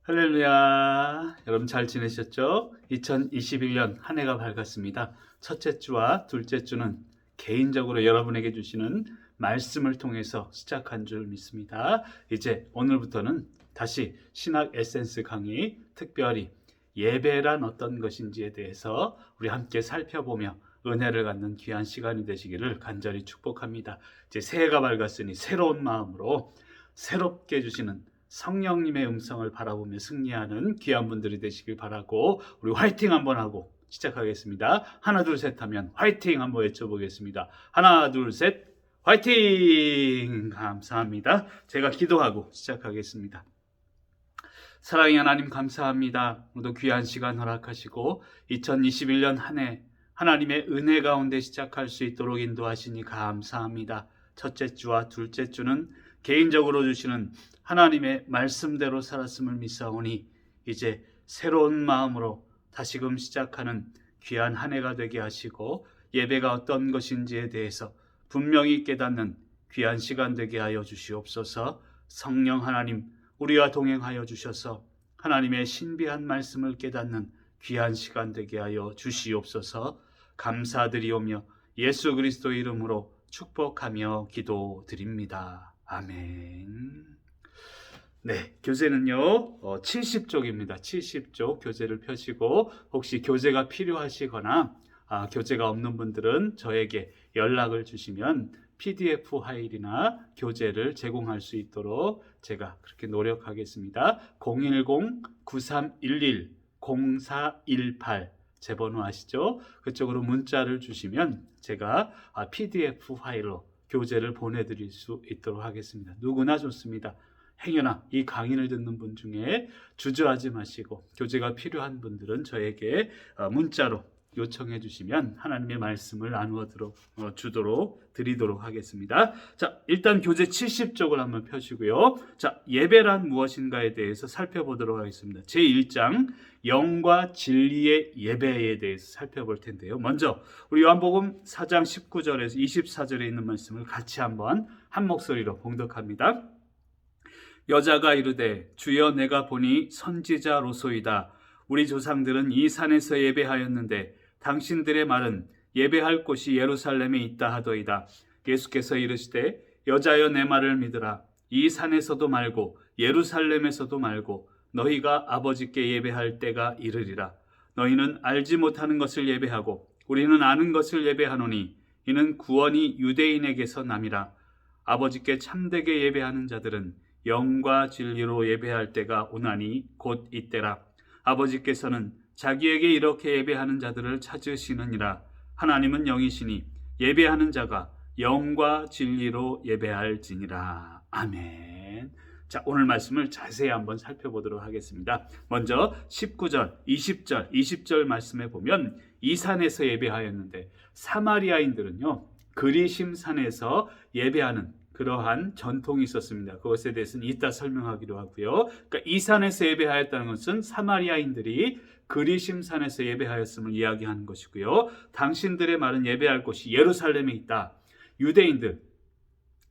할렐루야. 여러분 잘 지내셨죠? 2021년 한 해가 밝았습니다. 첫째 주와 둘째 주는 개인적으로 여러분에게 주시는 말씀을 통해서 시작한 줄 믿습니다. 이제 오늘부터는 다시 신학 에센스 강의, 특별히 예배란 어떤 것인지에 대해서 우리 함께 살펴보며 은혜를 갖는 귀한 시간이 되시기를 간절히 축복합니다. 이제 새해가 밝았으니 새로운 마음으로 새롭게 주시는 성령님의 음성을 바라보며 승리하는 귀한 분들이 되시길 바라고, 우리 화이팅 한번 하고 시작하겠습니다. 하나 둘 셋 하면 화이팅 한번 외쳐보겠습니다. 하나 둘 셋 화이팅! 감사합니다. 제가 기도하고 시작하겠습니다. 사랑의 하나님 감사합니다. 오늘도 귀한 시간 허락하시고 2021년 한 해 하나님의 은혜 가운데 시작할 수 있도록 인도하시니 감사합니다. 첫째 주와 둘째 주는 개인적으로 주시는 하나님의 말씀대로 살았음을 믿사오니 이제 새로운 마음으로 다시금 시작하는 귀한 한 해가 되게 하시고, 예배가 어떤 것인지에 대해서 분명히 깨닫는 귀한 시간 되게 하여 주시옵소서. 성령 하나님, 우리와 동행하여 주셔서 하나님의 신비한 말씀을 깨닫는 귀한 시간 되게 하여 주시옵소서. 감사드리오며 예수 그리스도 이름으로 축복하며 기도드립니다. 아멘. 네, 교재는요 70쪽입니다. 70쪽 교재를 펴시고, 혹시 교재가 필요하시거나 교재가 없는 분들은 저에게 연락을 주시면 PDF 파일이나 교재를 제공할 수 있도록 제가 그렇게 노력하겠습니다. 010-9311-0418 제 번호 아시죠? 그쪽으로 문자를 주시면 제가 PDF 파일로 교재를 보내드릴 수 있도록 하겠습니다. 누구나 좋습니다. 행여나 이 강의를 듣는 분 중에 주저하지 마시고 교재가 필요한 분들은 저에게 문자로 요청해 주시면 하나님의 말씀을 나누어 드리도록 하겠습니다. 자, 일단 교재 70쪽을 한번 펴시고요. 자, 예배란 무엇인가에 대해서 살펴보도록 하겠습니다. 제1장 영과 진리의 예배에 대해서 살펴볼 텐데요. 먼저 우리 요한복음 4장 19절에서 24절에 있는 말씀을 같이 한번 한 목소리로 봉독합니다. 여자가 이르되 주여 내가 보니 선지자로소이다. 우리 조상들은 이 산에서 예배하였는데 당신들의 말은 예배할 곳이 예루살렘에 있다 하더이다. 예수께서 이르시되 여자여 내 말을 믿으라. 이 산에서도 말고 예루살렘에서도 말고 너희가 아버지께 예배할 때가 이르리라. 너희는 알지 못하는 것을 예배하고 우리는 아는 것을 예배하노니 이는 구원이 유대인에게서 남이라. 아버지께 참되게 예배하는 자들은 영과 진리로 예배할 때가 오나니 곧 이때라. 아버지께서는 자기에게 이렇게 예배하는 자들을 찾으시느니라. 하나님은 영이시니 예배하는 자가 영과 진리로 예배할지니라. 아멘. 자, 오늘 말씀을 자세히 한번 살펴보도록 하겠습니다. 먼저 19절, 20절 말씀에 보면 이 산에서 예배하였는데, 사마리아인들은요 그리심 산에서 예배하는 그러한 전통이 있었습니다. 그것에 대해서는 이따 설명하기로 하고요. 그러니까 이 산에서 예배하였다는 것은 사마리아인들이 그리심 산에서 예배하였음을 이야기하는 것이고요. 당신들의 말은 예배할 곳이 예루살렘에 있다.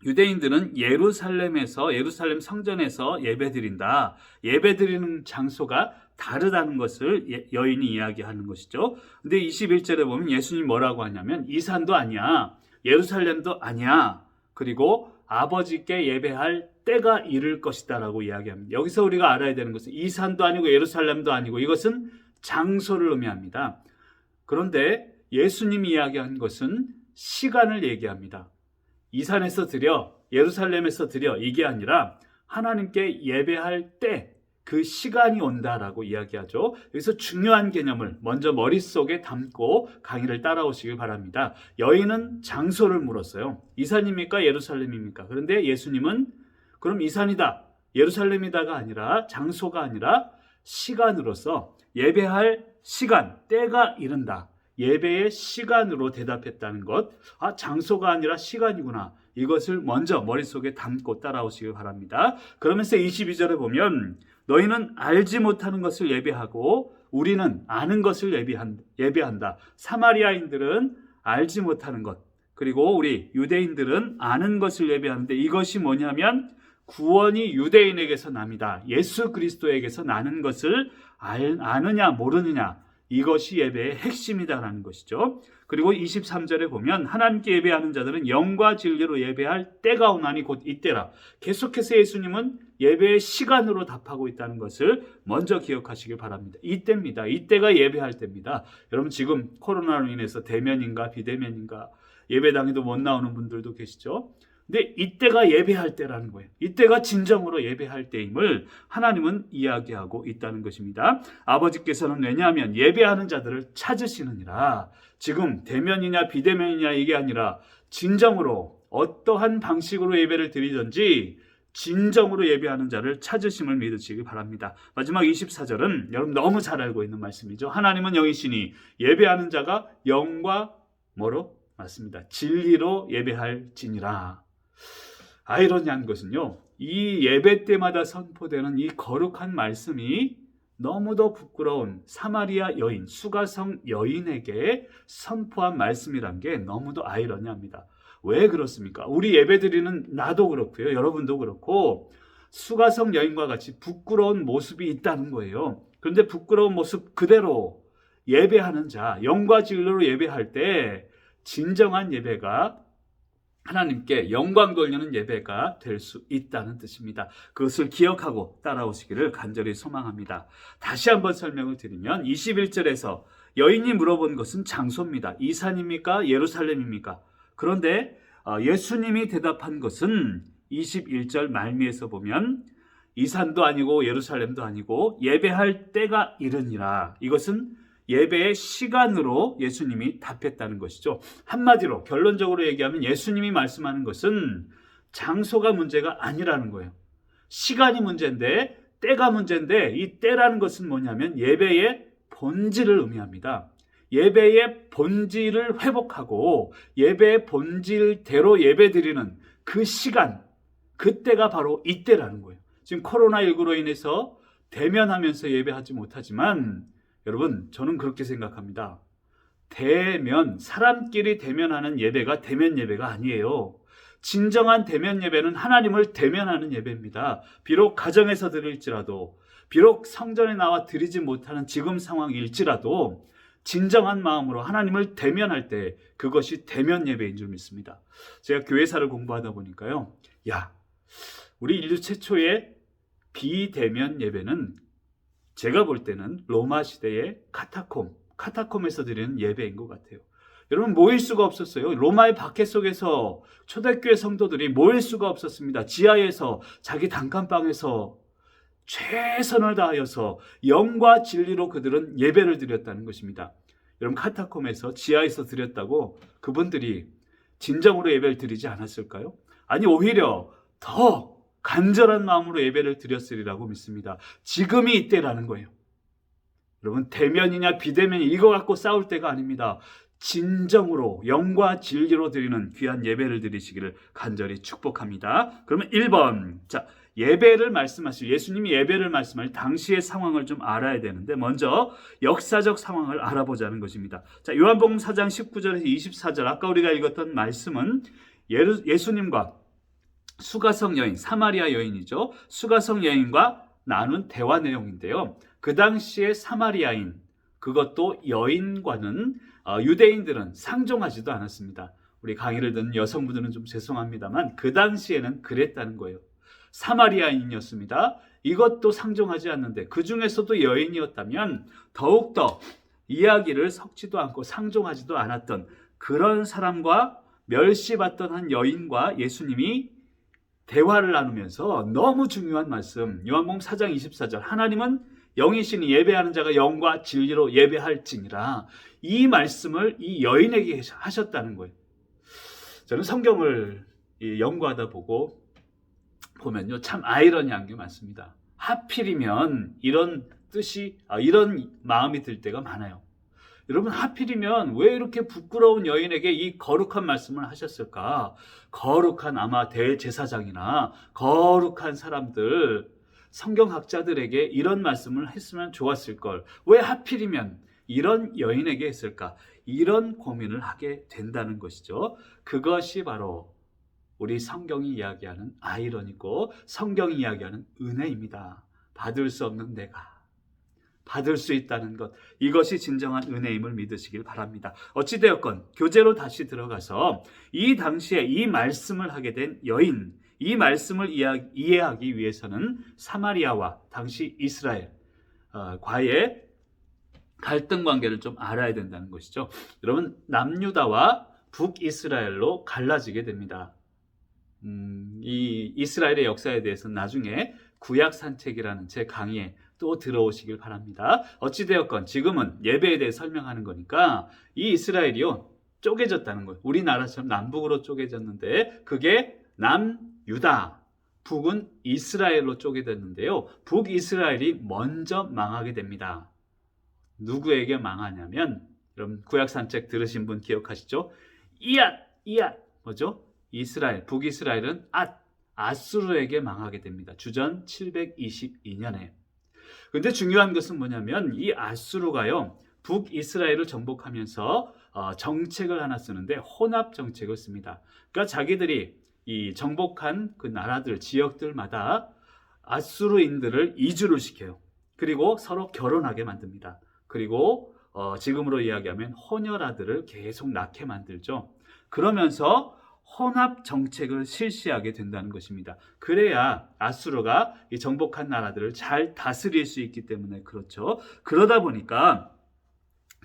유대인들은 예루살렘 성전에서 예배드린다. 예배드리는 장소가 다르다는 것을 여인이 이야기하는 것이죠. 근데 21절에 보면 예수님이 뭐라고 하냐면 이 산도 아니야, 예루살렘도 아니야, 그리고 아버지께 예배할 때가 이를 것이다 라고 이야기합니다. 여기서 우리가 알아야 되는 것은 이 산도 아니고 예루살렘도 아니고 이것은 장소를 의미합니다. 그런데 예수님이 이야기한 것은 시간을 얘기합니다. 이 산에서 드려, 예루살렘에서 드려, 이게 아니라 하나님께 예배할 때 그 시간이 온다라고 이야기하죠. 여기서 중요한 개념을 먼저 머릿속에 담고 강의를 따라오시길 바랍니다. 여인은 장소를 물었어요. 이 산입니까? 예루살렘입니까? 그런데 예수님은 그럼 이 산이다, 예루살렘이다가 아니라, 장소가 아니라 시간으로서 예배할 시간, 때가 이른다, 예배의 시간으로 대답했다는 것. 장소가 아니라 시간이구나, 이것을 먼저 머릿속에 담고 따라오시길 바랍니다. 그러면서 22절에 보면 너희는 알지 못하는 것을 예배하고 우리는 아는 것을 예배한다. 사마리아인들은 알지 못하는 것, 그리고 우리 유대인들은 아는 것을 예배하는데, 이것이 뭐냐면 구원이 유대인에게서 납니다. 예수 그리스도에게서 나는 것을 아느냐 모르느냐, 이것이 예배의 핵심이다라는 것이죠. 그리고 23절에 보면 하나님께 예배하는 자들은 영과 진리로 예배할 때가 오나니 곧 이때라. 계속해서 예수님은 예배의 시간으로 답하고 있다는 것을 먼저 기억하시길 바랍니다. 이때입니다. 이때가 예배할 때입니다. 여러분, 지금 코로나로 인해서 대면인가 비대면인가 예배당에도 못 나오는 분들도 계시죠. 근데 이때가 예배할 때라는 거예요. 이때가 진정으로 예배할 때임을 하나님은 이야기하고 있다는 것입니다. 아버지께서는 왜냐하면 예배하는 자들을 찾으시느니라. 지금 대면이냐 비대면이냐 이게 아니라 진정으로 어떠한 방식으로 예배를 드리든지 진정으로 예배하는 자를 찾으심을 믿으시기 바랍니다. 마지막 24절은 여러분 너무 잘 알고 있는 말씀이죠. 하나님은 영이시니 예배하는 자가 영과 뭐로? 맞습니다. 진리로 예배할지니라. 아이러니한 것은요, 이 예배 때마다 선포되는 이 거룩한 말씀이 너무도 부끄러운 사마리아 여인, 수가성 여인에게 선포한 말씀이란 게 너무도 아이러니합니다. 왜 그렇습니까? 우리 예배드리는 나도 그렇고요, 여러분도 그렇고 수가성 여인과 같이 부끄러운 모습이 있다는 거예요. 그런데 부끄러운 모습 그대로 예배하는 자, 영과 진리로 예배할 때 진정한 예배가 하나님께 영광 돌리는 예배가 될 수 있다는 뜻입니다. 그것을 기억하고 따라오시기를 간절히 소망합니다. 다시 한번 설명을 드리면 21절에서 여인이 물어본 것은 장소입니다. 이 산입니까? 예루살렘입니까? 그런데 예수님이 대답한 것은 21절 말미에서 보면 이 산도 아니고 예루살렘도 아니고 예배할 때가 이르니라. 이것은 예배의 시간으로 예수님이 답했다는 것이죠. 한마디로 결론적으로 얘기하면 예수님이 말씀하는 것은 장소가 문제가 아니라는 거예요. 시간이 문제인데, 때가 문제인데, 이 때라는 것은 뭐냐면 예배의 본질을 의미합니다. 예배의 본질을 회복하고 예배의 본질대로 예배드리는 그 시간, 그때가 바로 이때라는 거예요. 지금 코로나19로 인해서 대면하면서 예배하지 못하지만 여러분, 저는 그렇게 생각합니다. 사람끼리 대면하는 예배가 대면 예배가 아니에요. 진정한 대면 예배는 하나님을 대면하는 예배입니다. 비록 가정에서 드릴지라도, 비록 성전에 나와 드리지 못하는 지금 상황일지라도 진정한 마음으로 하나님을 대면할 때 그것이 대면 예배인 줄 믿습니다. 제가 교회사를 공부하다 보니까요, 우리 인류 최초의 비대면 예배는 제가 볼 때는 로마 시대의 카타콤에서 드리는 예배인 것 같아요. 여러분, 모일 수가 없었어요. 로마의 박해 속에서 초대교회 성도들이 모일 수가 없었습니다. 지하에서 자기 단칸방에서 최선을 다하여서 영과 진리로 그들은 예배를 드렸다는 것입니다. 여러분, 카타콤에서 지하에서 드렸다고 그분들이 진정으로 예배를 드리지 않았을까요? 아니, 오히려 더 간절한 마음으로 예배를 드렸으리라고 믿습니다. 지금이 이때라는 거예요. 여러분, 대면이냐 비대면이 이거 갖고 싸울 때가 아닙니다. 진정으로 영과 진리로 드리는 귀한 예배를 드리시기를 간절히 축복합니다. 그러면 1번, 예배를 말씀하실, 예수님이 예배를 말씀할 당시의 상황을 좀 알아야 되는데 먼저 역사적 상황을 알아보자는 것입니다. 요한복음 4장 19절에서 24절, 아까 우리가 읽었던 말씀은 예수님과 수가성 여인, 사마리아 여인이죠. 수가성 여인과 나눈 대화 내용인데요. 그 당시에 사마리아인, 그것도 여인과는 유대인들은 상종하지도 않았습니다. 우리 강의를 듣는 여성분들은 좀 죄송합니다만 그 당시에는 그랬다는 거예요. 사마리아인이었습니다. 이것도 상종하지 않는데 그 중에서도 여인이었다면 더욱더 이야기를 섞지도 않고 상종하지도 않았던 그런 사람과 멸시받던 한 여인과 예수님이 대화를 나누면서 너무 중요한 말씀, 요한복음 4장 24절, 하나님은 영이시니 예배하는 자가 영과 진리로 예배할지니라, 이 말씀을 이 여인에게 하셨다는 거예요. 저는 성경을 연구하다 보면요, 참 아이러니한 게 많습니다. 하필이면 이런 뜻이, 이런 마음이 들 때가 많아요. 여러분, 하필이면 왜 이렇게 부끄러운 여인에게 이 거룩한 말씀을 하셨을까? 거룩한 아마 대제사장이나 거룩한 사람들, 성경학자들에게 이런 말씀을 했으면 좋았을 걸. 왜 하필이면 이런 여인에게 했을까? 이런 고민을 하게 된다는 것이죠. 그것이 바로 우리 성경이 이야기하는 아이러니고 성경이 이야기하는 은혜입니다. 받을 수 없는 내가 받을 수 있다는 것, 이것이 진정한 은혜임을 믿으시길 바랍니다. 어찌되었건 교재로 다시 들어가서 이 당시에 이 말씀을 하게 된 여인, 이 말씀을 이해하기 위해서는 사마리아와 당시 이스라엘 과의 갈등 관계를 좀 알아야 된다는 것이죠. 여러분, 남유다와 북이스라엘로 갈라지게 됩니다. 이 이스라엘의 역사에 대해서는 나중에 구약산책이라는 제 강의에 또 들어오시길 바랍니다. 어찌되었건 지금은 예배에 대해 설명하는 거니까 이 이스라엘이요 쪼개졌다는 거예요. 우리나라처럼 남북으로 쪼개졌는데 그게 남유다, 북은 이스라엘로 쪼개졌는데요. 북이스라엘이 먼저 망하게 됩니다. 누구에게 망하냐면, 여러분 구약산책 들으신 분 기억하시죠? 이앗 뭐죠? 이스라엘, 북이스라엘은 아수르에게 망하게 됩니다. 주전 722년에. 근데 중요한 것은 뭐냐면 이 아수르가요 북이스라엘을 정복하면서 정책을 하나 쓰는데 혼합 정책을 씁니다. 그러니까 자기들이 이 정복한 그 나라들, 지역들마다 아수르인들을 이주를 시켜요. 그리고 서로 결혼하게 만듭니다. 그리고 지금으로 이야기하면 혼혈아들을 계속 낳게 만들죠. 그러면서 혼합 정책을 실시하게 된다는 것입니다. 그래야 아수르가 이 정복한 나라들을 잘 다스릴 수 있기 때문에 그렇죠. 그러다 보니까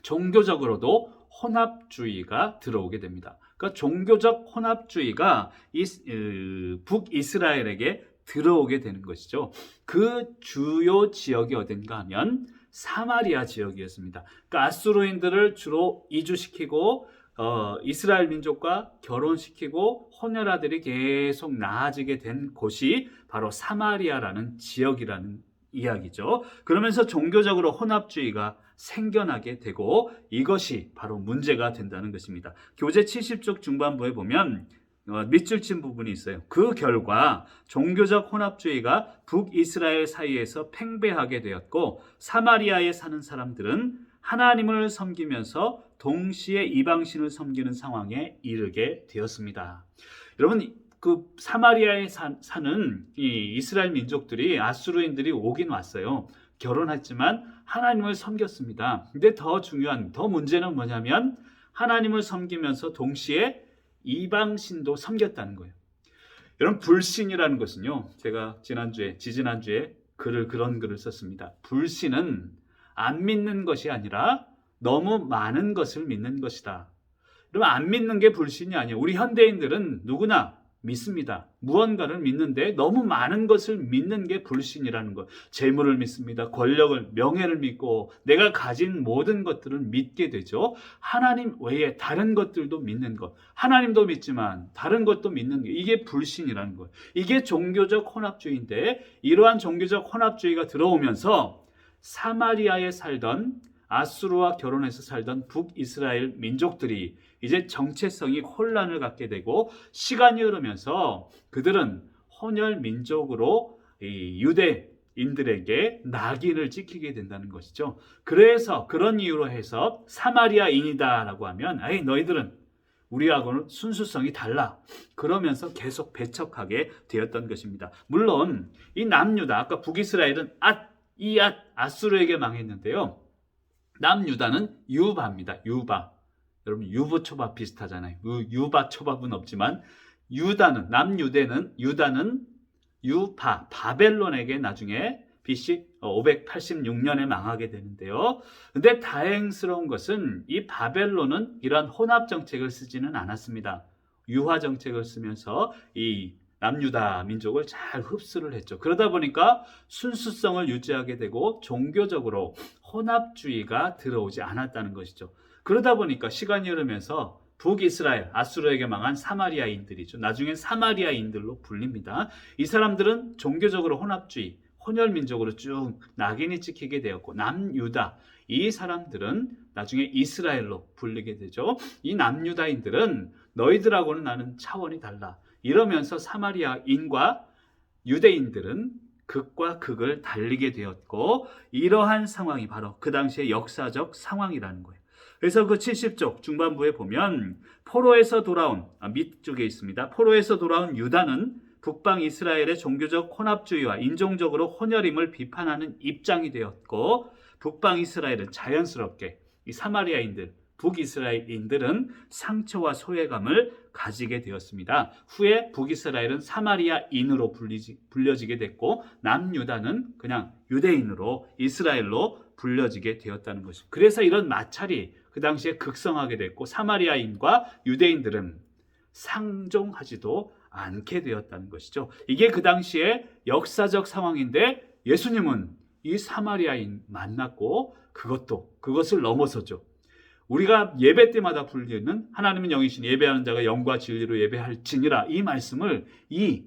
종교적으로도 혼합주의가 들어오게 됩니다. 그러니까 종교적 혼합주의가 북이스라엘에게 들어오게 되는 것이죠. 그 주요 지역이 어딘가 하면 사마리아 지역이었습니다. 그러니까 아수르인들을 주로 이주시키고 이스라엘 민족과 결혼시키고 혼혈아들이 계속 낳아지게 된 곳이 바로 사마리아라는 지역이라는 이야기죠. 그러면서 종교적으로 혼합주의가 생겨나게 되고 이것이 바로 문제가 된다는 것입니다. 교재 70쪽 중반부에 보면 밑줄 친 부분이 있어요. 그 결과 종교적 혼합주의가 북이스라엘 사이에서 팽배하게 되었고 사마리아에 사는 사람들은 하나님을 섬기면서 동시에 이방신을 섬기는 상황에 이르게 되었습니다. 여러분, 그 사마리아에 사는 이 이스라엘 민족들이 아수르인들이 오긴 왔어요. 결혼했지만 하나님을 섬겼습니다. 근데 더 문제는 뭐냐면 하나님을 섬기면서 동시에 이방신도 섬겼다는 거예요. 여러분, 불신이라는 것은요, 제가 지지난주에 그런 글을 썼습니다. 불신은 안 믿는 것이 아니라 너무 많은 것을 믿는 것이다. 여러분, 안 믿는 게 불신이 아니에요. 우리 현대인들은 누구나 믿습니다. 무언가를 믿는데 너무 많은 것을 믿는 게 불신이라는 것. 재물을 믿습니다. 권력을, 명예를 믿고 내가 가진 모든 것들을 믿게 되죠. 하나님 외에 다른 것들도 믿는 것. 하나님도 믿지만 다른 것도 믿는 게, 이게 불신이라는 거예요. 이게 종교적 혼합주의인데 이러한 종교적 혼합주의가 들어오면서 사마리아에 살던 아수르와 결혼해서 살던 북이스라엘 민족들이 이제 정체성이 혼란을 갖게 되고 시간이 흐르면서 그들은 혼혈 민족으로 이 유대인들에게 낙인을 찍히게 된다는 것이죠. 그래서 그런 이유로 해서 사마리아인이다라고 하면 너희들은 우리하고는 순수성이 달라. 그러면서 계속 배척하게 되었던 것입니다. 물론 이 남유다, 아까 북이스라엘은 아수르에게 망했는데요. 남유다는 유바입니다. 유바. 여러분, 유부초밥 비슷하잖아요. 유바초밥은 없지만 유다는 바벨론에게 나중에 BC 586년에 망하게 되는데요. 근데 다행스러운 것은 이 바벨론은 이러한 혼합 정책을 쓰지는 않았습니다. 유화 정책을 쓰면서 이 남유다 민족을 잘 흡수를 했죠. 그러다 보니까 순수성을 유지하게 되고 종교적으로 혼합주의가 들어오지 않았다는 것이죠. 그러다 보니까 시간이 흐르면서 북이스라엘, 아수르에게 망한 사마리아인들이죠. 나중엔 사마리아인들로 불립니다. 이 사람들은 종교적으로 혼합주의, 혼혈민족으로 쭉 낙인이 찍히게 되었고, 남유다, 이 사람들은 나중에 이스라엘로 불리게 되죠. 이 남유다인들은 너희들하고는 나는 차원이 달라. 이러면서 사마리아인과 유대인들은 극과 극을 달리게 되었고, 이러한 상황이 바로 그 당시의 역사적 상황이라는 거예요. 그래서 그 70쪽 중반부에 보면 포로에서 돌아온 밑쪽에 있습니다. 포로에서 돌아온 유다는 북방 이스라엘의 종교적 혼합주의와 인종적으로 혼혈임을 비판하는 입장이 되었고, 북방 이스라엘은 자연스럽게 이 사마리아인들, 북이스라엘인들은 상처와 소외감을 가지게 되었습니다. 후에 북이스라엘은 사마리아인으로 불려지게 됐고, 남유다는 그냥 유대인으로, 이스라엘로 불려지게 되었다는 것입니다. 그래서 이런 마찰이 그 당시에 극성하게 됐고, 사마리아인과 유대인들은 상종하지도 않게 되었다는 것이죠. 이게 그 당시에 역사적 상황인데, 예수님은 이 사마리아인 만났고 그것을 넘어서죠. 우리가 예배 때마다 불리는 하나님은 영이시니 예배하는 자가 영과 진리로 예배할지니라, 이 말씀을 이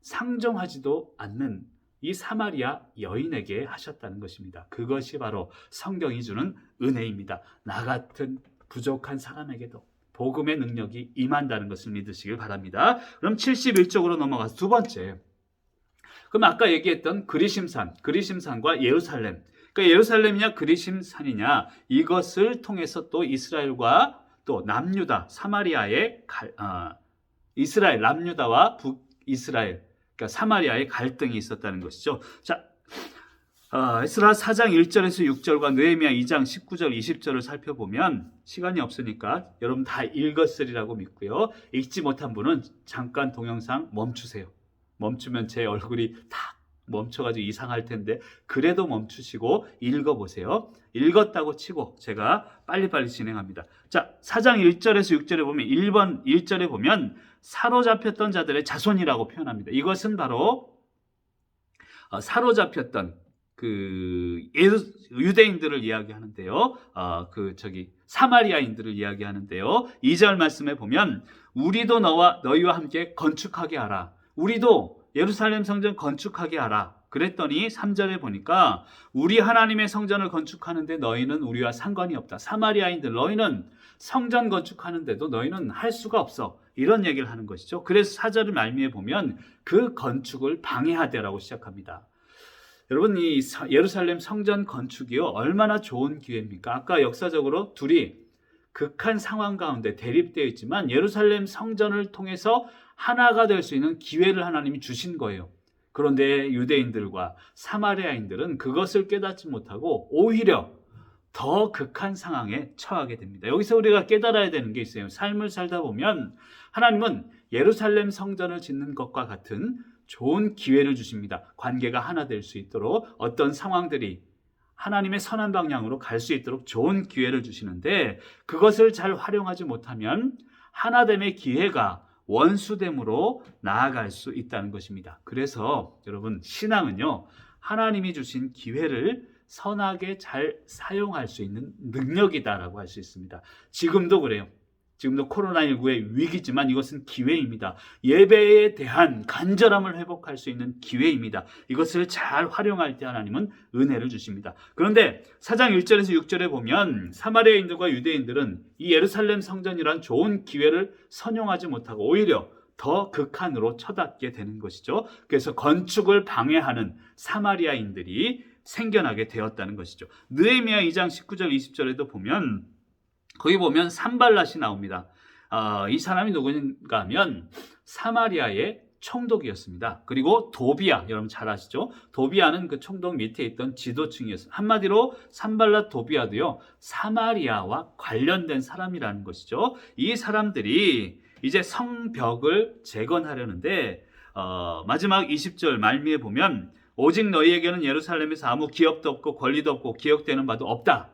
상종하지도 않는 이 사마리아 여인에게 하셨다는 것입니다. 그것이 바로 성경이 주는 은혜입니다. 나 같은 부족한 사람에게도 복음의 능력이 임한다는 것을 믿으시길 바랍니다. 그럼 71쪽으로 넘어가서 두 번째, 그럼 아까 얘기했던 그리심산과 예루살렘, 그러니까 예루살렘이냐 그리심산이냐, 이것을 통해서 또 이스라엘과 또 남유다, 사마리아의 이스라엘, 남유다와 북이스라엘, 그러니까 사마리아의 갈등이 있었다는 것이죠. 자, 에스라 4장 1절에서 6절과 느헤미야 2장 19절 20절을 살펴보면, 시간이 없으니까 여러분 다 읽었으리라고 믿고요. 읽지 못한 분은 잠깐 동영상 멈추세요. 멈추면 제 얼굴이 탁 멈춰가지고 이상할 텐데, 그래도 멈추시고 읽어보세요. 읽었다고 치고 제가 빨리빨리 진행합니다. 자, 4장 1절에서 6절에 보면 1번 1절에 보면 사로잡혔던 자들의 자손이라고 표현합니다. 이것은 바로 사로잡혔던 그 유대인들을 이야기하는데요. 사마리아인들을 이야기하는데요. 2절 말씀에 보면 우리도 너희와 함께 건축하게 하라. 우리도 예루살렘 성전 건축하게 하라. 그랬더니 3절에 보니까 우리 하나님의 성전을 건축하는데 너희는 우리와 상관이 없다. 사마리아인들, 너희는 성전 건축하는데도 너희는 할 수가 없어. 이런 얘기를 하는 것이죠. 그래서 4절을 말미에 보면 그 건축을 방해하되라고 시작합니다. 여러분, 이 예루살렘 성전 건축이요, 얼마나 좋은 기회입니까? 아까 역사적으로 둘이 극한 상황 가운데 대립되어 있지만 예루살렘 성전을 통해서 하나가 될 수 있는 기회를 하나님이 주신 거예요. 그런데 유대인들과 사마리아인들은 그것을 깨닫지 못하고 오히려 더 극한 상황에 처하게 됩니다. 여기서 우리가 깨달아야 되는 게 있어요. 삶을 살다 보면 하나님은 예루살렘 성전을 짓는 것과 같은 좋은 기회를 주십니다. 관계가 하나 될 수 있도록, 어떤 상황들이 하나님의 선한 방향으로 갈 수 있도록 좋은 기회를 주시는데, 그것을 잘 활용하지 못하면 하나됨의 기회가 원수됨으로 나아갈 수 있다는 것입니다. 그래서 여러분, 신앙은요, 하나님이 주신 기회를 선하게 잘 사용할 수 있는 능력이다라고 할 수 있습니다. 지금도 그래요. 지금도 코로나19의 위기지만 이것은 기회입니다. 예배에 대한 간절함을 회복할 수 있는 기회입니다. 이것을 잘 활용할 때 하나님은 은혜를 주십니다. 그런데 4장 1절에서 6절에 보면 사마리아인들과 유대인들은 이 예루살렘 성전이란 좋은 기회를 선용하지 못하고 오히려 더 극한으로 쳐닫게 되는 것이죠. 그래서 건축을 방해하는 사마리아인들이 생겨나게 되었다는 것이죠. 느헤미야 2장 19절 20절에도 보면, 거기 보면 산발랏이 나옵니다. 이 사람이 누구인가 하면 사마리아의 총독이었습니다. 그리고 도비야, 여러분 잘 아시죠? 도비야는 그 총독 밑에 있던 지도층이었어요. 한마디로 산발랏, 도비야도요, 사마리아와 관련된 사람이라는 것이죠. 이 사람들이 이제 성벽을 재건하려는데 마지막 20절 말미에 보면 오직 너희에게는 예루살렘에서 아무 기업도 없고 권리도 없고 기억되는 바도 없다.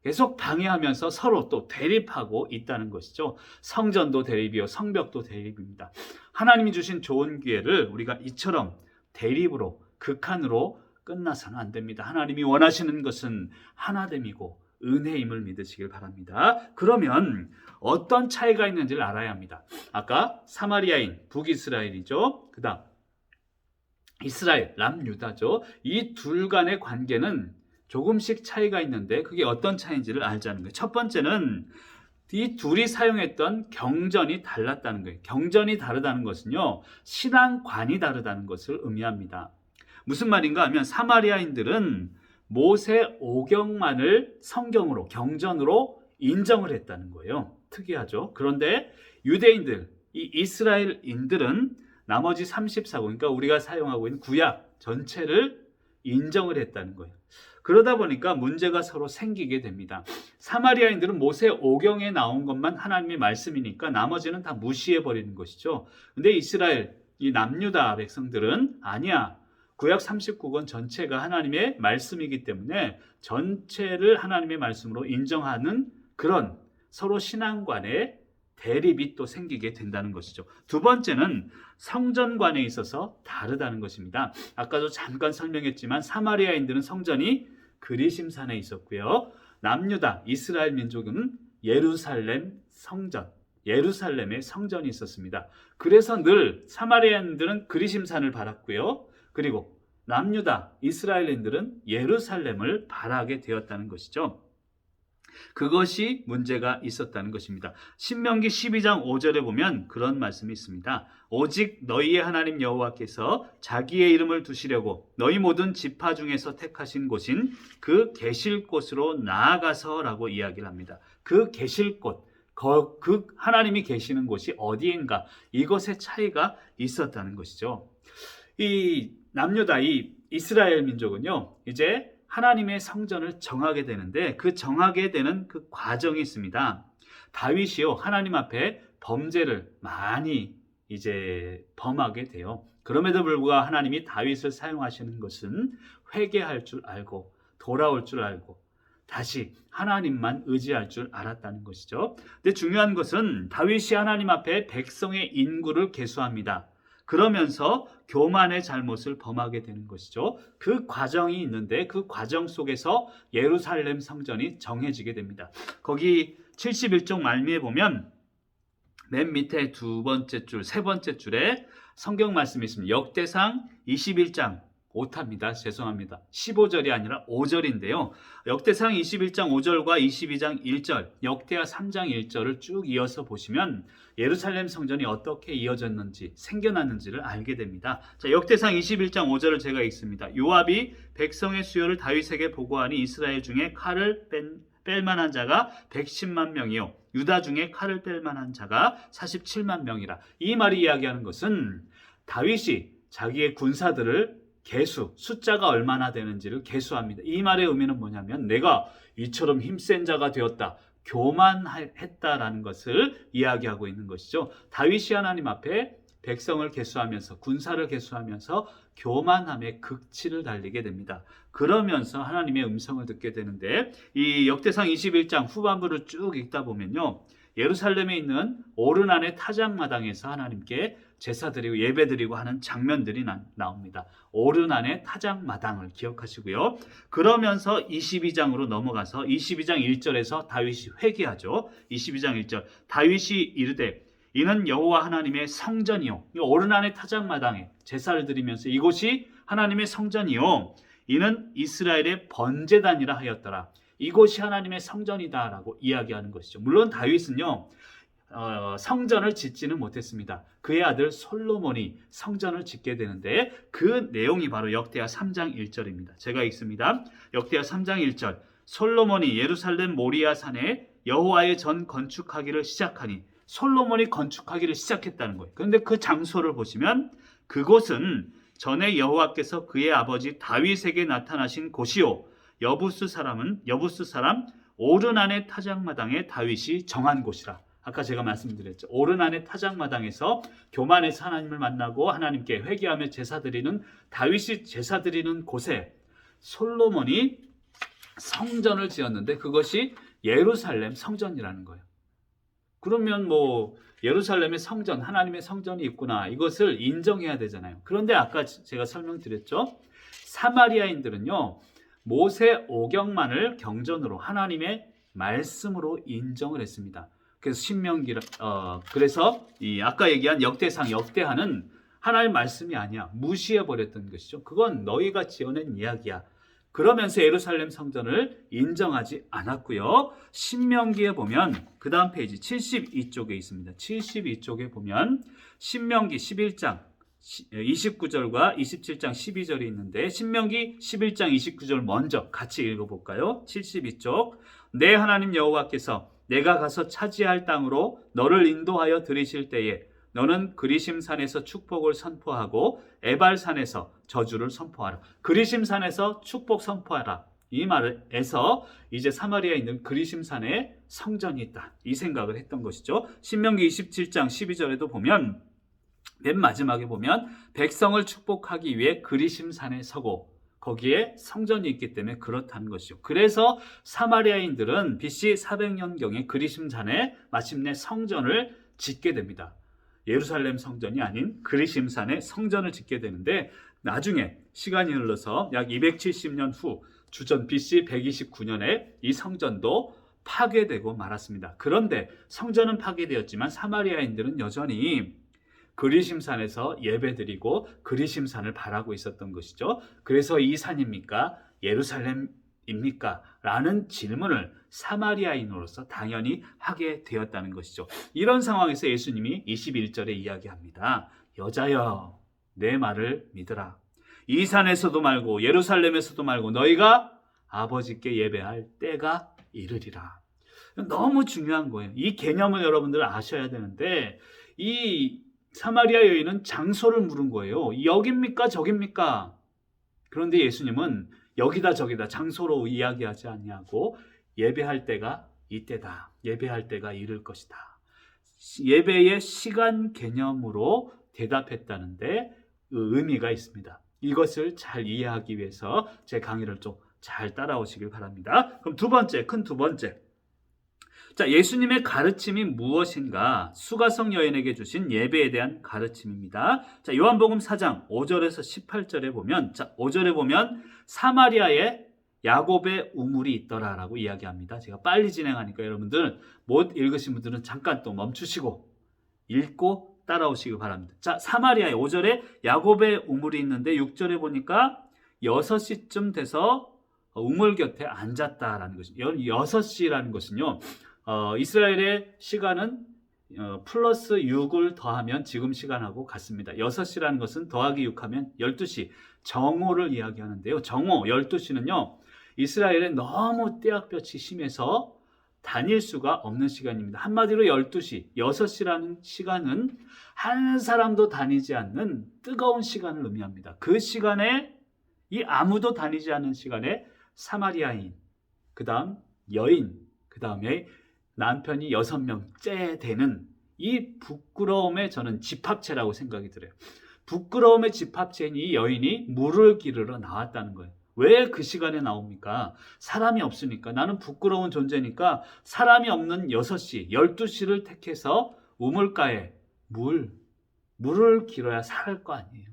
계속 방해하면서 서로 또 대립하고 있다는 것이죠. 성전도 대립이요, 성벽도 대립입니다. 하나님이 주신 좋은 기회를 우리가 이처럼 대립으로, 극한으로 끝나서는 안 됩니다. 하나님이 원하시는 것은 하나됨이고 은혜임을 믿으시길 바랍니다. 그러면 어떤 차이가 있는지를 알아야 합니다. 아까 사마리아인, 북이스라엘이죠. 그 다음 이스라엘, 남유다죠. 이 둘 간의 관계는 조금씩 차이가 있는데 그게 어떤 차이인지를 알자는 거예요. 첫 번째는 이 둘이 사용했던 경전이 달랐다는 거예요. 경전이 다르다는 것은요, 신앙관이 다르다는 것을 의미합니다. 무슨 말인가 하면 사마리아인들은 모세 오경만을 성경으로, 경전으로 인정을 했다는 거예요. 특이하죠. 그런데 유대인들, 이 이스라엘인들은 나머지 34국, 그러니까 우리가 사용하고 있는 구약 전체를 인정을 했다는 거예요. 그러다 보니까 문제가 서로 생기게 됩니다. 사마리아인들은 모세 오경에 나온 것만 하나님의 말씀이니까 나머지는 다 무시해 버리는 것이죠. 근데 이스라엘, 이 남유다 백성들은 아니야. 구약 39권 전체가 하나님의 말씀이기 때문에 전체를 하나님의 말씀으로 인정하는 그런 서로 신앙관의 대립이 또 생기게 된다는 것이죠. 두 번째는 성전관에 있어서 다르다는 것입니다. 아까도 잠깐 설명했지만 사마리아인들은 성전이 그리심산에 있었고요. 남유다, 이스라엘 민족은 예루살렘 성전, 예루살렘에 성전이 있었습니다. 그래서 늘 사마리아인들은 그리심산을 바랐고요. 그리고 남유다, 이스라엘인들은 예루살렘을 바라게 되었다는 것이죠. 그것이 문제가 있었다는 것입니다. 신명기 12장 5절에 보면 그런 말씀이 있습니다. 오직 너희의 하나님 여호와께서 자기의 이름을 두시려고 너희 모든 지파 중에서 택하신 곳인 그 계실 곳으로 나아가서라고 이야기를 합니다. 그 계실 곳, 그 하나님이 계시는 곳이 어디인가, 이것의 차이가 있었다는 것이죠. 이 남유다, 이 이스라엘 민족은요, 이제 하나님의 성전을 정하게 되는데 그 정하게 되는 그 과정이 있습니다. 다윗이요, 하나님 앞에 범죄를 많이 이제 범하게 돼요. 그럼에도 불구하고 하나님이 다윗을 사용하시는 것은 회개할 줄 알고 돌아올 줄 알고 다시 하나님만 의지할 줄 알았다는 것이죠. 근데 중요한 것은 다윗이 하나님 앞에 백성의 인구를 계수합니다. 그러면서 교만의 잘못을 범하게 되는 것이죠. 그 과정이 있는데 그 과정 속에서 예루살렘 성전이 정해지게 됩니다. 거기 71쪽 말미에 보면 맨 밑에 두 번째 줄, 세 번째 줄에 성경 말씀이 있습니다. 역대상 21장 오타입니다. 죄송합니다. 15절이 아니라 5절인데요. 역대상 21장 5절과 22장 1절, 역대하 3장 1절을 쭉 이어서 보시면 예루살렘 성전이 어떻게 이어졌는지, 생겨났는지를 알게 됩니다. 자, 역대상 21장 5절을 제가 읽습니다. 요압이 백성의 수요를 다윗에게 보고하니 이스라엘 중에 칼을 뺄 만한 자가 110만 명이요 유다 중에 칼을 뺄 만한 자가 47만 명이라. 이 말이 이야기하는 것은 다윗이 자기의 군사들을 숫자가 얼마나 되는지를 계수합니다. 이 말의 의미는 뭐냐면 내가 이처럼 힘센 자가 되었다, 교만했다라는 것을 이야기하고 있는 것이죠. 다윗이 하나님 앞에 백성을 계수하면서, 군사를 계수하면서 교만함의 극치를 달리게 됩니다. 그러면서 하나님의 음성을 듣게 되는데, 이 역대상 21장 후반부를 쭉 읽다 보면요, 예루살렘에 있는 오르난의 타작마당에서 하나님께 제사드리고 예배드리고 하는 장면들이 나옵니다. 오르난의 타작마당을 기억하시고요. 그러면서 22장으로 넘어가서 22장 1절에서 다윗이 회개하죠. 22장 1절, 다윗이 이르되 이는 여호와 하나님의 성전이요, 이 오르난의 타작마당에 제사를 드리면서 이곳이 하나님의 성전이요, 이는 이스라엘의 번제단이라 하였더라. 이곳이 하나님의 성전이다라고 이야기하는 것이죠. 물론 다윗은요, 성전을 짓지는 못했습니다. 그의 아들 솔로몬이 성전을 짓게 되는데 그 내용이 바로 역대하 3장 1절입니다. 제가 읽습니다. 역대하 3장 1절, 솔로몬이 예루살렘 모리아 산에 여호와의 전 건축하기를 시작하니, 솔로몬이 건축하기를 시작했다는 거예요. 그런데 그 장소를 보시면 그곳은 전에 여호와께서 그의 아버지 다윗에게 나타나신 곳이요, 여부스 사람 오르난의 타작마당에 다윗이 정한 곳이라. 아까 제가 말씀드렸죠. 오르난의 타작마당에서 교만해서 하나님을 만나고 하나님께 회개하며 제사드리는, 다윗이 제사드리는 곳에 솔로몬이 성전을 지었는데 그것이 예루살렘 성전이라는 거예요. 그러면 예루살렘의 성전, 하나님의 성전이 있구나, 이것을 인정해야 되잖아요. 그런데 아까 제가 설명드렸죠. 사마리아인들은요, 모세 오경만을 경전으로 하나님의 말씀으로 인정을 했습니다. 그래서 그래서 아까 얘기한 역대상, 역대하는 하나님의 말씀이 아니야, 무시해 버렸던 것이죠. 그건 너희가 지어낸 이야기야. 그러면서 예루살렘 성전을 인정하지 않았고요. 신명기에 보면 그 다음 페이지 72쪽에 있습니다. 72쪽에 보면 신명기 11장 29절과 27장 12절이 있는데, 신명기 11장 29절 먼저 같이 읽어볼까요? 72쪽, 내 하나님 여호와께서 내가 가서 차지할 땅으로 너를 인도하여 들이실 때에 너는 그리심산에서 축복을 선포하고 에발산에서 저주를 선포하라. 그리심산에서 축복 선포하라. 이 말에서 이제 사마리아에 있는 그리심산에 성전이 있다, 이 생각을 했던 것이죠. 신명기 27장 12절에도 보면, 맨 마지막에 보면 백성을 축복하기 위해 그리심산에 서고 거기에 성전이 있기 때문에 그렇다는 것이죠. 그래서 사마리아인들은 BC 400년경에 그리심산에 마침내 성전을 짓게 됩니다. 예루살렘 성전이 아닌 그리심산에 성전을 짓게 되는데, 나중에 시간이 흘러서 약 270년 후 주전 BC 129년에 이 성전도 파괴되고 말았습니다. 그런데 성전은 파괴되었지만 사마리아인들은 여전히 그리심산에서 예배드리고 그리심산을 바라고 있었던 것이죠. 그래서 이 산입니까? 예루살렘입니까? 라는 질문을 사마리아인으로서 당연히 하게 되었다는 것이죠. 이런 상황에서 예수님이 21절에 이야기합니다. 여자여, 내 말을 믿으라. 이 산에서도 말고 예루살렘에서도 말고 너희가 아버지께 예배할 때가 이르리라. 너무 중요한 거예요. 이 개념을 여러분들 아셔야 되는데, 이 사마리아 여인은 장소를 물은 거예요. 여깁니까 저깁니까? 그런데 예수님은 여기다 저기다 장소로 이야기하지 아니하고 예배할 때가 이때다, 예배할 때가 이를 것이다, 예배의 시간 개념으로 대답했다는데 의미가 있습니다. 이것을 잘 이해하기 위해서 제 강의를 좀 잘 따라오시길 바랍니다. 그럼 두 번째, 큰 두 번째, 자, 예수님의 가르침이 무엇인가? 수가성 여인에게 주신 예배에 대한 가르침입니다. 자, 요한복음 4장 5절에서 18절에 보면, 자, 5절에 보면 사마리아에 야곱의 우물이 있더라라고 이야기합니다. 제가 빨리 진행하니까 여러분들 못 읽으신 분들은 잠깐 또 멈추시고 읽고 따라오시기 바랍니다. 자, 사마리아에 5절에 야곱의 우물이 있는데 6절에 보니까 6시쯤 돼서 우물 곁에 앉았다라는 것입니다. 6시라는 것은요, 이스라엘의 시간은 플러스 6을 더하면 지금 시간하고 같습니다. 6시라는 것은 더하기 6하면 12시, 정오를 이야기하는데요. 정오 12시는요, 이스라엘에 너무 떼약볕이 심해서 다닐 수가 없는 시간입니다. 한마디로 12시, 6시라는 시간은 한 사람도 다니지 않는 뜨거운 시간을 의미합니다. 그 시간에, 이 아무도 다니지 않는 시간에 사마리아인, 그 다음 여인, 그 다음에 남편이 6명째 되는 이 부끄러움의 저는 집합체라고 생각이 들어요. 부끄러움의 집합체인 이 여인이 물을 기르러 나왔다는 거예요. 왜 그 시간에 나옵니까? 사람이 없으니까. 나는 부끄러운 존재니까 사람이 없는 6시, 12시를 택해서 우물가에 물을 기러야 살 거 아니에요.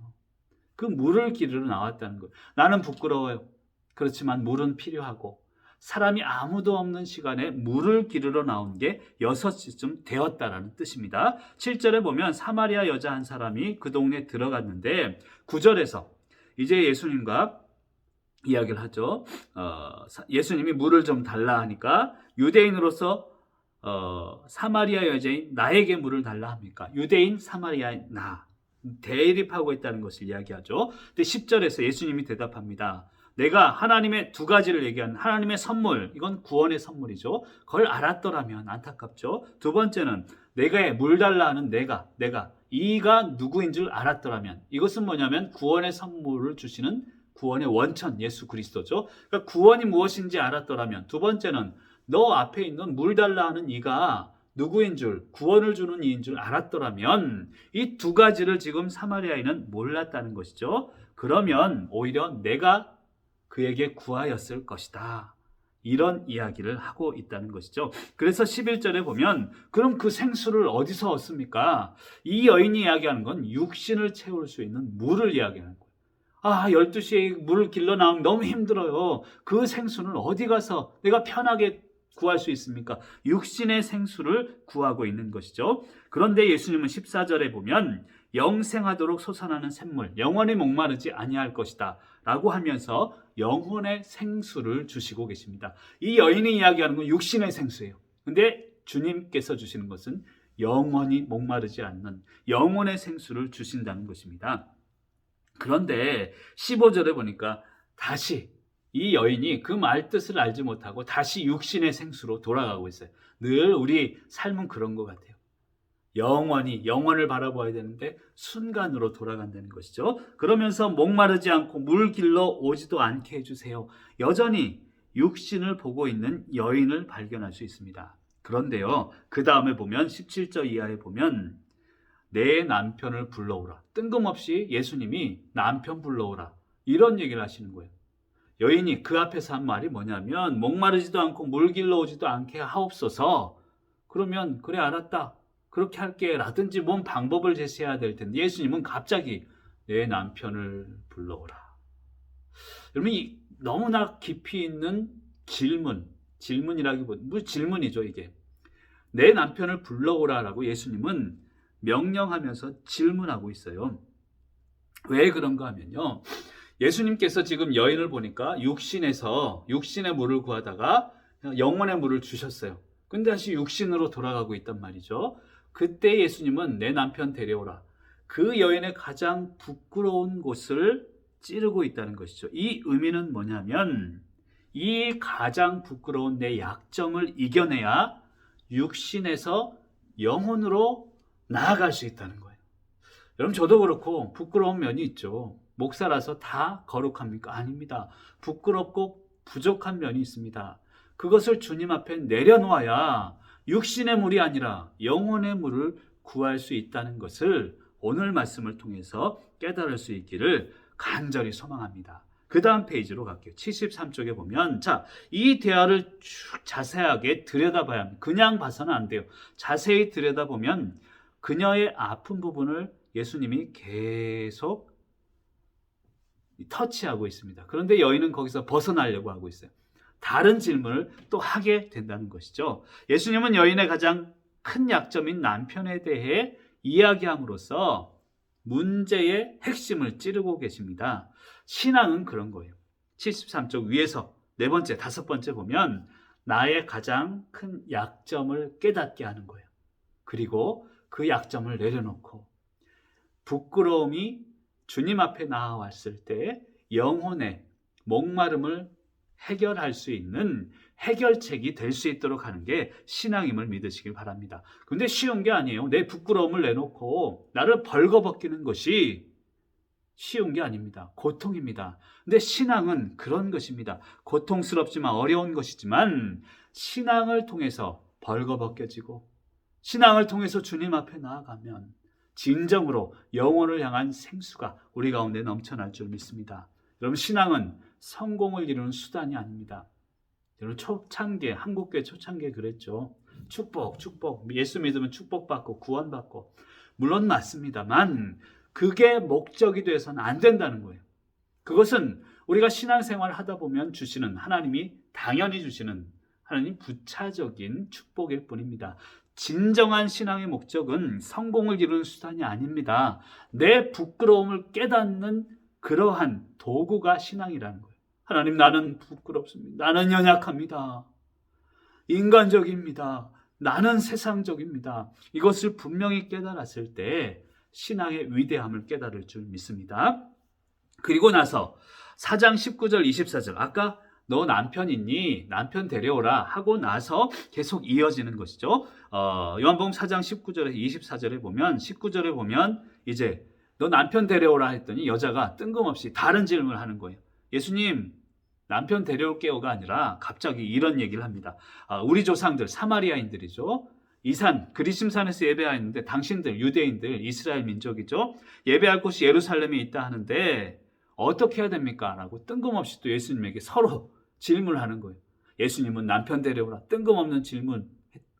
그 물을 기르러 나왔다는 거예요. 나는 부끄러워요. 그렇지만 물은 필요하고, 사람이 아무도 없는 시간에 물을 기르러 나온 게 6시쯤 되었다라는 뜻입니다. 7절에 보면 사마리아 여자 한 사람이 그 동네에 들어갔는데, 9절에서 이제 예수님과 이야기를 하죠. 예수님이 물을 좀 달라 하니까 유대인으로서 사마리아 여자인 나에게 물을 달라 합니까? 유대인, 사마리아인 나, 대립하고 있다는 것을 이야기하죠. 근데 10절에서 예수님이 대답합니다. 내가 하나님의 두 가지를 얘기하는 하나님의 선물, 이건 구원의 선물이죠. 그걸 알았더라면, 안타깝죠. 두 번째는 내가 물 달라 하는 내가 이가 누구인 줄 알았더라면, 이것은 뭐냐면 구원의 선물을 주시는 구원의 원천 예수 그리스도죠. 그러니까 구원이 무엇인지 알았더라면, 두 번째는 너 앞에 있는 물 달라 하는 이가 누구인 줄, 구원을 주는 이인 줄 알았더라면, 이 두 가지를 지금 사마리아인은 몰랐다는 것이죠. 그러면 오히려 내가 그에게 구하였을 것이다, 이런 이야기를 하고 있다는 것이죠. 그래서 11절에 보면 그럼 그 생수를 어디서 얻습니까? 이 여인이 이야기하는 건 육신을 채울 수 있는 물을 이야기하는 거예요. 12시에 물을 길러 나오면 너무 힘들어요. 그 생수는 어디 가서 내가 편하게 구할 수 있습니까? 육신의 생수를 구하고 있는 것이죠. 그런데 예수님은 14절에 보면 영생하도록 솟아나는 샘물, 영원히 목마르지 아니할 것이다 라고 하면서 영혼의 생수를 주시고 계십니다. 이 여인이 이야기하는 건 육신의 생수예요. 근데 주님께서 주시는 것은 영원히 목마르지 않는 영혼의 생수를 주신다는 것입니다. 그런데 15절에 보니까 다시 이 여인이 그 말 뜻을 알지 못하고 다시 육신의 생수로 돌아가고 있어요. 늘 우리 삶은 그런 것 같아요. 영원을 바라봐야 되는데 순간으로 돌아간다는 것이죠. 그러면서 목마르지 않고 물 길러 오지도 않게 해주세요. 여전히 육신을 보고 있는 여인을 발견할 수 있습니다. 그런데요, 그 다음에 보면 17절 이하에 보면 내 남편을 불러오라. 뜬금없이 예수님이 남편 불러오라, 이런 얘기를 하시는 거예요. 여인이 그 앞에서 한 말이 뭐냐면 목마르지도 않고 물 길러 오지도 않게 하옵소서. 그러면 그래 알았다, 그렇게 할게 라든지 뭔 방법을 제시해야 될 텐데 예수님은 갑자기 내 남편을 불러오라. 여러분, 이 너무나 깊이 있는 질문이라기보다 뭐 질문이죠. 이게 내 남편을 불러오라라고 예수님은 명령하면서 질문하고 있어요. 왜 그런가 하면요, 예수님께서 지금 여인을 보니까 육신의 물을 구하다가 영혼의 물을 주셨어요. 근데 다시 육신으로 돌아가고 있단 말이죠. 그때 예수님은 내 남편 데려오라, 그 여인의 가장 부끄러운 곳을 찌르고 있다는 것이죠. 이 의미는 뭐냐면 이 가장 부끄러운 내 약점을 이겨내야 육신에서 영혼으로 나아갈 수 있다는 거예요. 여러분, 저도 그렇고 부끄러운 면이 있죠. 목사라서 다 거룩합니까? 아닙니다. 부끄럽고 부족한 면이 있습니다. 그것을 주님 앞에 내려놓아야 육신의 물이 아니라 영혼의 물을 구할 수 있다는 것을 오늘 말씀을 통해서 깨달을 수 있기를 간절히 소망합니다. 그 다음 페이지로 갈게요. 73쪽에 보면, 자, 이 대화를 쭉 자세하게 들여다봐야 합니다. 그냥 봐서는 안 돼요. 자세히 들여다보면 그녀의 아픈 부분을 예수님이 계속 터치하고 있습니다. 그런데 여인은 거기서 벗어나려고 하고 있어요. 다른 질문을 또 하게 된다는 것이죠. 예수님은 여인의 가장 큰 약점인 남편에 대해 이야기함으로써 문제의 핵심을 찌르고 계십니다. 신앙은 그런 거예요. 73쪽 위에서 네 번째, 다섯 번째 보면 나의 가장 큰 약점을 깨닫게 하는 거예요. 그리고 그 약점을 내려놓고 부끄러움이 주님 앞에 나아왔을 때 영혼의 목마름을 해결할 수 있는 해결책이 될 수 있도록 하는 게 신앙임을 믿으시길 바랍니다. 근데 쉬운 게 아니에요. 내 부끄러움을 내놓고 나를 벌거벗기는 것이 쉬운 게 아닙니다. 고통입니다. 근데 신앙은 그런 것입니다. 고통스럽지만 어려운 것이지만 신앙을 통해서 벌거벗겨지고 신앙을 통해서 주님 앞에 나아가면 진정으로 영혼을 향한 생수가 우리 가운데 넘쳐날 줄 믿습니다. 여러분, 신앙은 성공을 이루는 수단이 아닙니다. 여러분, 초창기, 한국교회 초창기에 그랬죠. 축복, 예수 믿으면 축복받고 구원받고, 물론 맞습니다만 그게 목적이 돼서는 안 된다는 거예요. 그것은 우리가 신앙생활을 하다 보면 주시는, 하나님이 당연히 주시는 하나님 부차적인 축복일 뿐입니다. 진정한 신앙의 목적은 성공을 이루는 수단이 아닙니다. 내 부끄러움을 깨닫는 그러한 도구가 신앙이라는 거예요. 하나님, 나는 부끄럽습니다. 나는 연약합니다. 인간적입니다. 나는 세상적입니다. 이것을 분명히 깨달았을 때 신앙의 위대함을 깨달을 줄 믿습니다. 그리고 나서 4장 19절 24절, 아까 너 남편 있니? 남편 데려오라 하고 나서 계속 이어지는 것이죠. 요한복음 4장 19절에서 24절에 보면, 19절에 보면 이제 너 남편 데려오라 했더니 여자가 뜬금없이 다른 질문을 하는 거예요. 예수님, 남편 데려올게요가 아니라 갑자기 이런 얘기를 합니다. 우리 조상들 사마리아인들이죠. 이 산 그리심산에서 예배하였는데 당신들 유대인들 이스라엘 민족이죠. 예배할 곳이 예루살렘에 있다 하는데 어떻게 해야 됩니까? 라고 뜬금없이 또 예수님에게 서로 질문하는 거예요. 예수님은 남편 데려오라 뜬금없는 질문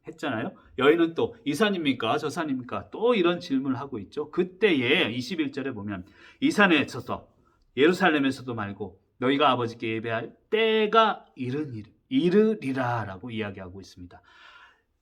했잖아요. 여인은 또 이 산입니까? 저 산입니까? 또 이런 질문을 하고 있죠. 그때에 21절에 보면 이 산에서도 예루살렘에서도 말고 너희가 아버지께 예배할 때가 이르리라 라고 이야기하고 있습니다.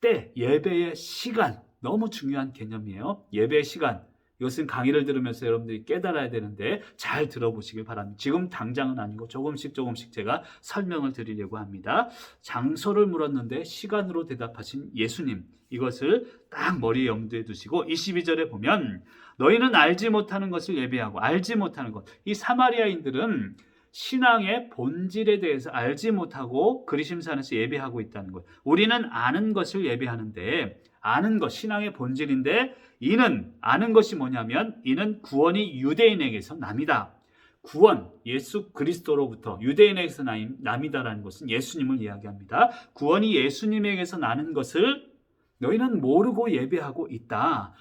때, 예배의 시간, 너무 중요한 개념이에요. 예배의 시간, 이것은 강의를 들으면서 여러분들이 깨달아야 되는데 잘 들어보시길 바랍니다. 지금 당장은 아니고 조금씩 제가 설명을 드리려고 합니다. 장소를 물었는데 시간으로 대답하신 예수님, 이것을 딱 머리에 염두에 두시고 22절에 보면 너희는 알지 못하는 것을 예배하고, 알지 못하는 것, 이 사마리아인들은 신앙의 본질에 대해서 알지 못하고 그리심산에서 예배하고 있다는 거예요. 우리는 아는 것을 예배하는데, 아는 것, 신앙의 본질인데, 이는 아는 것이 뭐냐면 이는 구원이 유대인에게서 남이다. 구원, 예수 그리스도로부터 유대인에게서 남이다라는 것은 예수님을 이야기합니다. 구원이 예수님에게서 나는 것을 너희는 모르고 예배하고 있다.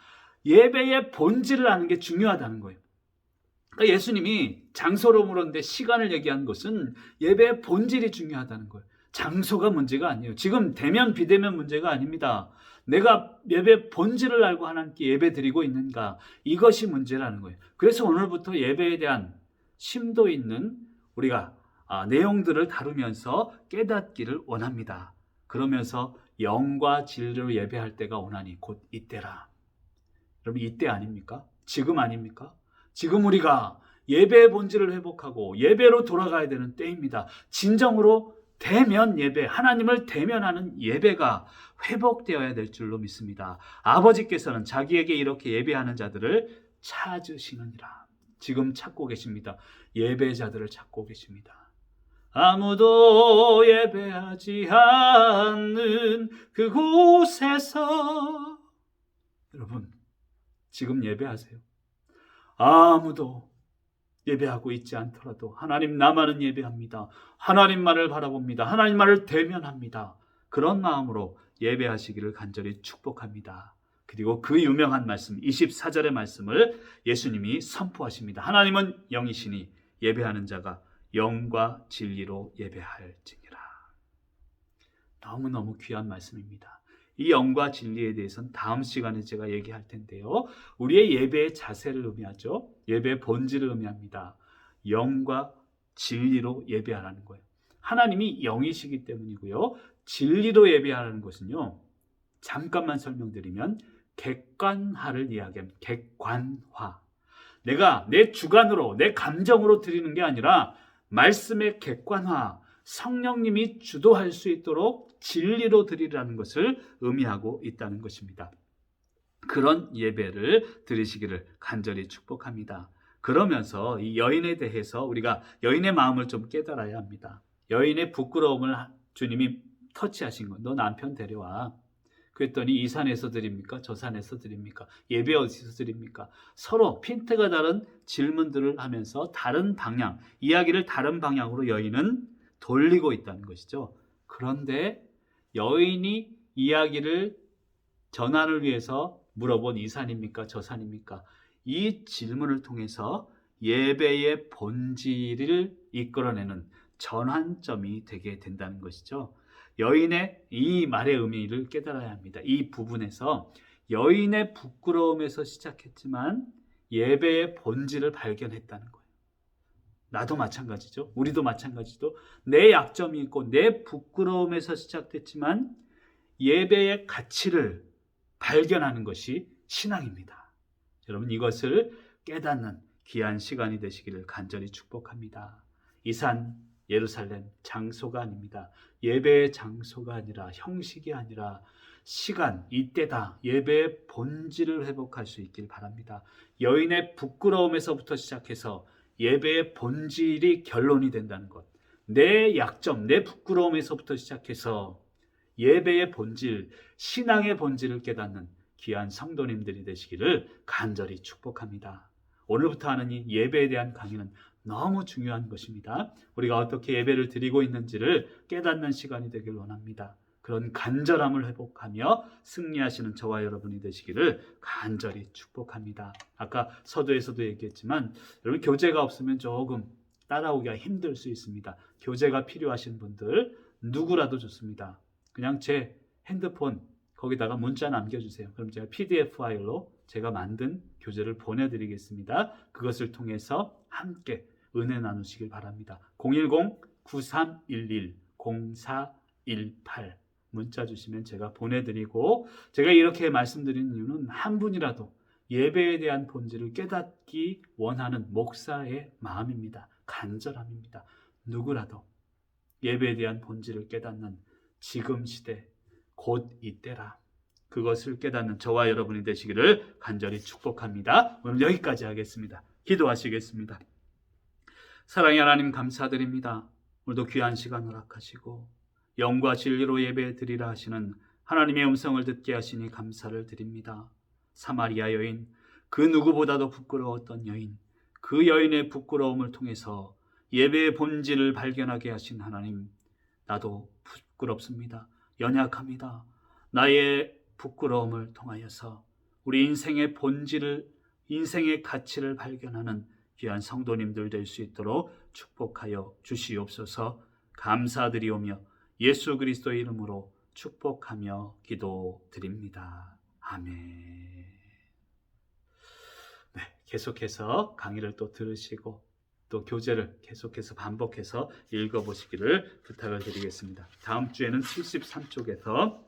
예배의 본질을 아는 게 중요하다는 거예요. 그러니까 예수님이 장소로 물었는데 시간을 얘기한 것은 예배의 본질이 중요하다는 거예요. 장소가 문제가 아니에요. 지금 대면 비대면 문제가 아닙니다. 내가 예배 본질을 알고 하나님께 예배 드리고 있는가, 이것이 문제라는 거예요. 그래서 오늘부터 예배에 대한 심도 있는 우리가 내용들을 다루면서 깨닫기를 원합니다. 그러면서 영과 진리로 예배할 때가 오나니 곧 이때라. 여러분, 이때 아닙니까? 지금 아닙니까? 지금 우리가 예배의 본질을 회복하고 예배로 돌아가야 되는 때입니다. 진정으로 대면 예배, 하나님을 대면하는 예배가 회복되어야 될 줄로 믿습니다. 아버지께서는 자기에게 이렇게 예배하는 자들을 찾으시느니라. 지금 찾고 계십니다. 예배자들을 찾고 계십니다. 아무도 예배하지 않는 그곳에서, 여러분, 지금 예배하세요. 아무도 예배하고 있지 않더라도 하나님 나만은 예배합니다. 하나님만을 바라봅니다. 하나님만을 대면합니다. 그런 마음으로 예배하시기를 간절히 축복합니다. 그리고 그 유명한 말씀 24절의 말씀을 예수님이 선포하십니다. 하나님은 영이시니 예배하는 자가 영과 진리로 예배할지니라. 너무너무 귀한 말씀입니다. 이 영과 진리에 대해서는 다음 시간에 제가 얘기할 텐데요. 우리의 예배의 자세를 의미하죠. 예배의 본질을 의미합니다. 영과 진리로 예배하라는 거예요. 하나님이 영이시기 때문이고요. 진리로 예배하라는 것은요, 잠깐만 설명드리면 객관화를 이야기합니다. 객관화. 내가 내 주관으로, 내 감정으로 드리는 게 아니라 말씀의 객관화, 성령님이 주도할 수 있도록 진리로 드리라는 것을 의미하고 있다는 것입니다. 그런 예배를 드리시기를 간절히 축복합니다. 그러면서 이 여인에 대해서 우리가 여인의 마음을 좀 깨달아야 합니다. 여인의 부끄러움을 주님이 터치하신 거. 너 남편 데려와. 그랬더니 이 산에서 드립니까? 저 산에서 드립니까? 예배 어디서 드립니까? 서로 핀트가 다른 질문들을 하면서 다른 방향, 이야기를 다른 방향으로 여인은 돌리고 있다는 것이죠. 그런데 여인이 이야기를 전환을 위해서 물어본 이 산입니까? 저 산입니까? 이 질문을 통해서 예배의 본질을 이끌어내는 전환점이 되게 된다는 것이죠. 여인의 이 말의 의미를 깨달아야 합니다. 이 부분에서 여인의 부끄러움에서 시작했지만 예배의 본질을 발견했다는 거예요. 나도 마찬가지죠. 우리도 마찬가지죠. 내 약점이 있고 내 부끄러움에서 시작됐지만 예배의 가치를 발견하는 것이 신앙입니다. 여러분, 이것을 깨닫는 귀한 시간이 되시기를 간절히 축복합니다. 이 산 예루살렘 장소가 아닙니다. 예배의 장소가 아니라, 형식이 아니라 시간, 이때다. 예배의 본질을 회복할 수 있길 바랍니다. 여인의 부끄러움에서부터 시작해서 예배의 본질이 결론이 된다는 것. 내 약점, 내 부끄러움에서부터 시작해서 예배의 본질, 신앙의 본질을 깨닫는 귀한 성도님들이 되시기를 간절히 축복합니다. 오늘부터 하는 이 예배에 대한 강의는 너무 중요한 것입니다. 우리가 어떻게 예배를 드리고 있는지를 깨닫는 시간이 되길 원합니다. 그런 간절함을 회복하며 승리하시는 저와 여러분이 되시기를 간절히 축복합니다. 아까 서두에서도 얘기했지만 여러분, 교재가 없으면 조금 따라오기가 힘들 수 있습니다. 교재가 필요하신 분들 누구라도 좋습니다. 그냥 제 핸드폰 거기다가 문자 남겨주세요. 그럼 제가 PDF 파일로 제가 만든 교재를 보내드리겠습니다. 그것을 통해서 함께 은혜 나누시길 바랍니다. 010-9311-0418 문자 주시면 제가 보내드리고, 제가 이렇게 말씀드리는 이유는 한 분이라도 예배에 대한 본질을 깨닫기 원하는 목사의 마음입니다. 간절함입니다. 누구라도 예배에 대한 본질을 깨닫는 지금 시대, 곧 이때라. 그것을 깨닫는 저와 여러분이 되시기를 간절히 축복합니다. 오늘 여기까지 하겠습니다. 기도하시겠습니다. 사랑의 하나님 감사드립니다. 오늘도 귀한 시간 허락하시고 영과 진리로 예배 드리라 하시는 하나님의 음성을 듣게 하시니 감사를 드립니다. 사마리아 여인, 그 누구보다도 부끄러웠던 여인, 그 여인의 부끄러움을 통해서 예배의 본질을 발견하게 하신 하나님, 나도 부끄럽습니다. 연약합니다. 나의 부끄러움을 통하여서 우리 인생의 본질을, 인생의 가치를 발견하는 귀한 성도님들 될 수 있도록 축복하여 주시옵소서. 감사드리오며 예수 그리스도의 이름으로 축복하며 기도드립니다. 아멘. 네, 계속해서 강의를 또 들으시고 또 교재를 계속해서 반복해서 읽어보시기를 부탁을 드리겠습니다. 다음 주에는 73쪽에서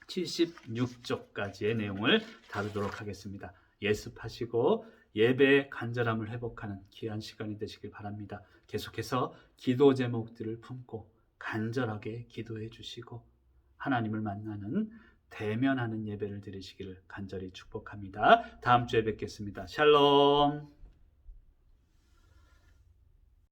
76쪽까지의 내용을 다루도록 하겠습니다. 예습하시고 예배의 간절함을 회복하는 귀한 시간이 되시길 바랍니다. 계속해서 기도 제목들을 품고 간절하게 기도해 주시고 하나님을 만나는 대면하는 예배를 드리시기를 간절히 축복합니다. 다음 주에 뵙겠습니다. 샬롬.